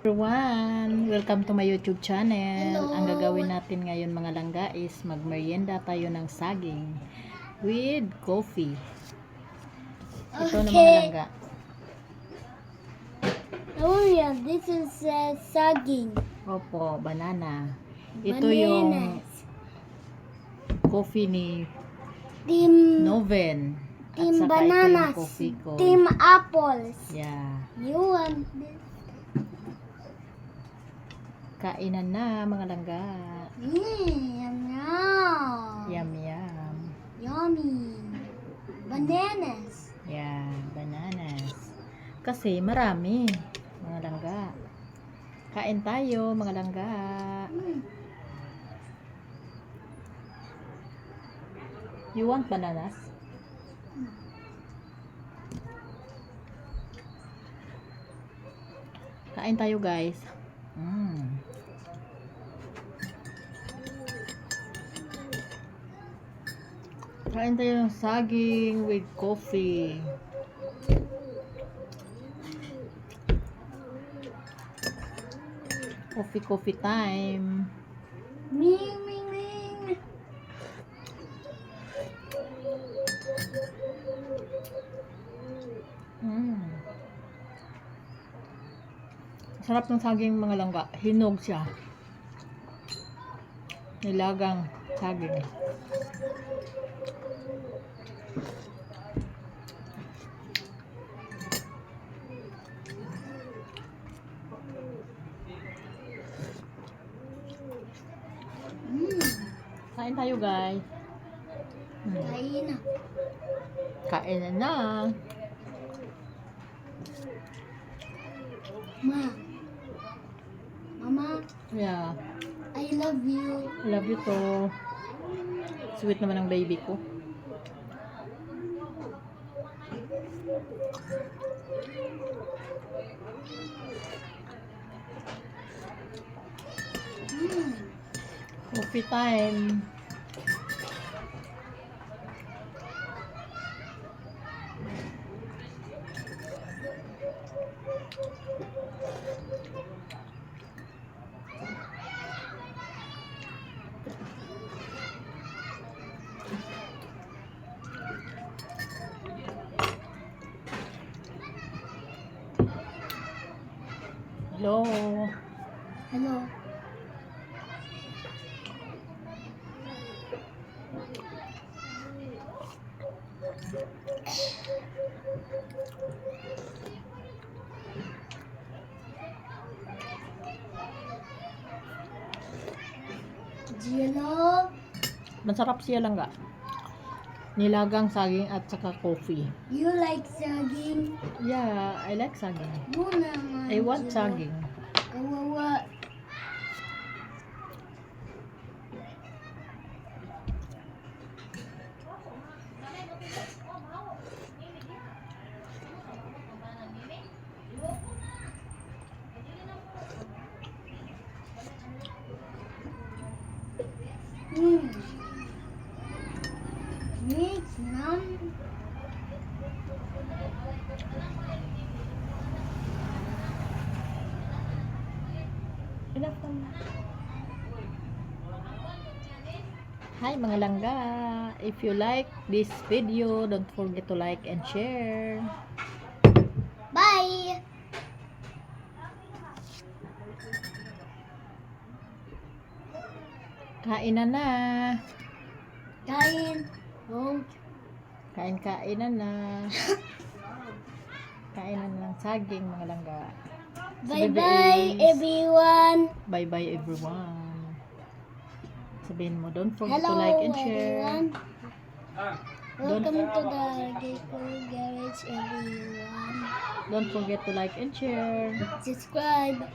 everyone! Welcome to my YouTube channel. Hello. Ang gagawin natin ngayon mga langga is magmerienda tayo ng saging with coffee. Ito na mga Okay. langga. Oh yeah, this is saging. Opo, banana. Ito yung coffee ni Team Noven. At Team saka bananas. ito yung coffee ko. Team apples. Yeah. You want this? Kainan na mga langga. Yum yum. Yum yum. Yummy. Bananas. Yeah, bananas. Kasi marami, mga langga. Kain tayo, mga langga. You want bananas? Kain tayo, guys. Kain tayo ng saging with coffee. Coffee time. Ming ming ming. Sarap ng saging mga langga. Hinog siya. Nilagang saging. Kain tayo, guys. Kain na. Kain na. Mama, Yeah. I love you. Love you to. Sweet naman ang baby ko. Coffee time. Hello. Hello. Do you love? Masarap siya lang ga. Nilagang saging at saka coffee. You like saging? Yeah, I like saging. No naman. I want Jill. saging. Kawawa. Mix nam. Enough naman. Hi mga langga. If you like this video, don't forget to like and share. Bye. Kain na. Kain. Oh. Kain na. Kainan ng saging mga langga. Bye bye everyone. Bye bye everyone. Sabihin mo, don't forget Hello to like and share. everyone. Welcome to the Gecko Garage everyone. Don't forget to like and share. Subscribe.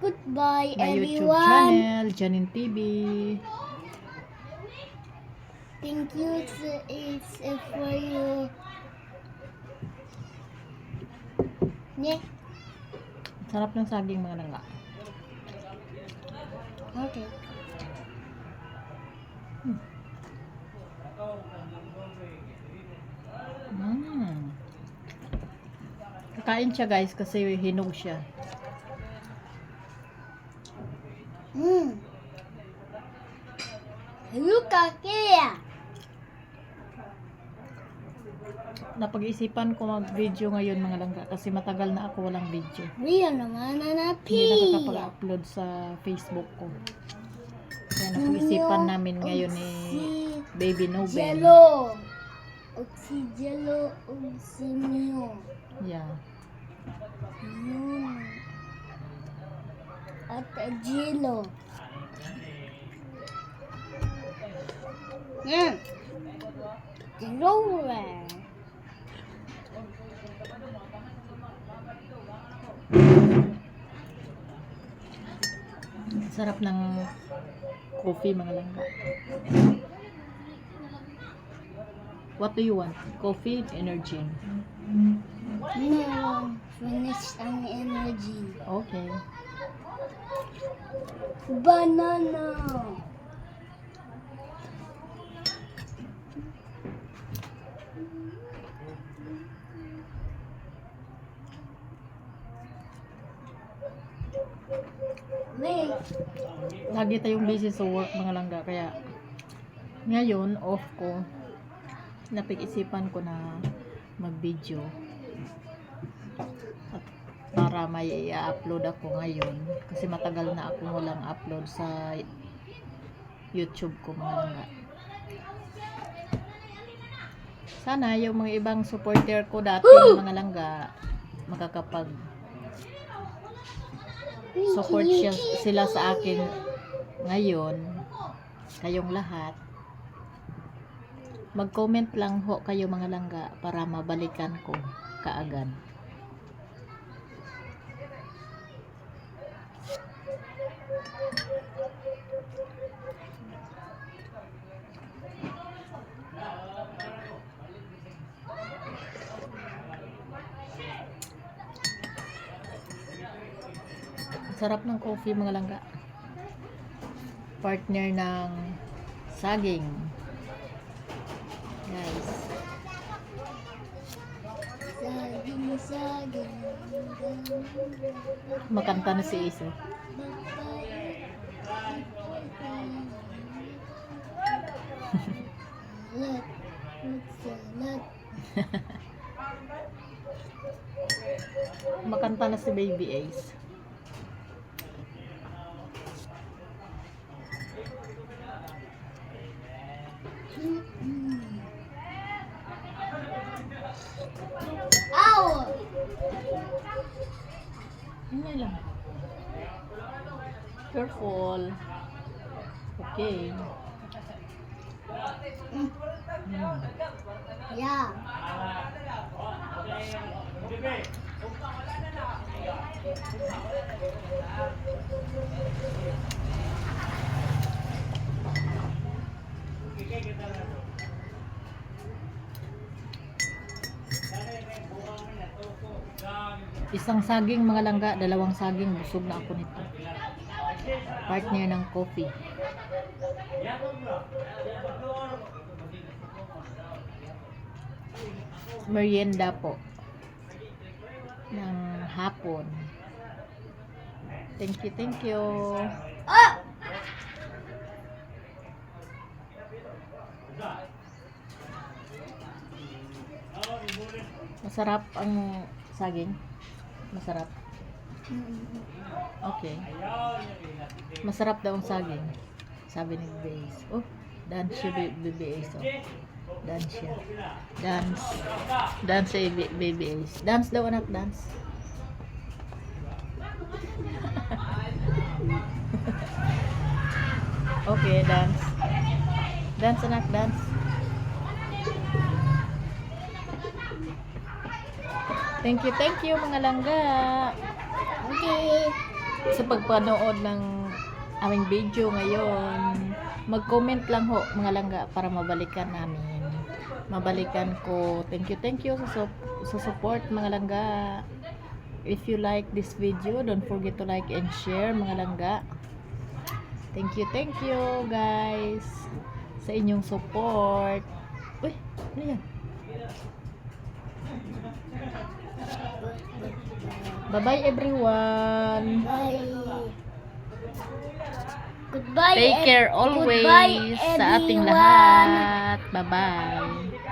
Goodbye My YouTube everyone. channel, Janin TV. Thank you. It's for you. Yeah. Sarap ng saging mga langga. Okay. Kakain siya guys kasi hinog siya. Look at it. Napag-isipan ko mag-video ngayon mga langga kasi matagal na ako walang video. Riyan naman na Hindi nakakapag-upload sa Facebook ko. Kaya napag-isipan namin ngayon ni Baby Nobel. Jello. Oxy jello, oxy mio. Yeah. At jello. Jello. Sarap ng coffee mga langga. What do you want? Coffee, energy? No, finish ang energy. Okay. Banana. Wait. Lagi tayong busy sa work mga langga kaya ngayon off ko. Napag-isipan ko na mag-video at para may i-upload ako ngayon kasi matagal na ako walang upload sa YouTube ko mga langga. Sana yung mga ibang supporter ko dati mga langga makakapag support sila sa akin ngayon, kayong lahat. Mag-comment lang ho kayo mga langga para mabalikan ko kaagad. Sarap ng coffee mga langga. Partner ng saging. Guys. Saging. Makanta na si Iso. Makanta na si Baby Ace. Ow! Yun lang. Careful. Okay. Yeah. Isang saging mga langga, dalawang saging, busog na ako nito. Partner ng coffee. Merienda po. Ng hapon. Thank you, thank you. Ah! Masarap ang saging. Masarap. Okay. Masarap daw ang saging. Sabi ni Baze. Oh, dance siya Baby Ace. Oh. Dance siya. Dance. Dance si Baby Ace. Dance daw anak, dance. Okay, dance. Dance anak, dance. Thank you mga langga. Okay. Sa pagpanood ng aming video ngayon. Mag-comment lang ho mga langga para mabalikan namin. Mabalikan ko. Thank you sa support mga langga. If you like this video, don't forget to like and share mga langga. Thank you guys sa inyong support. Uy, ano yan? Bye-bye everyone. Bye. Goodbye. Take care Goodbye, always sa ating everyone. lahat. Bye-bye.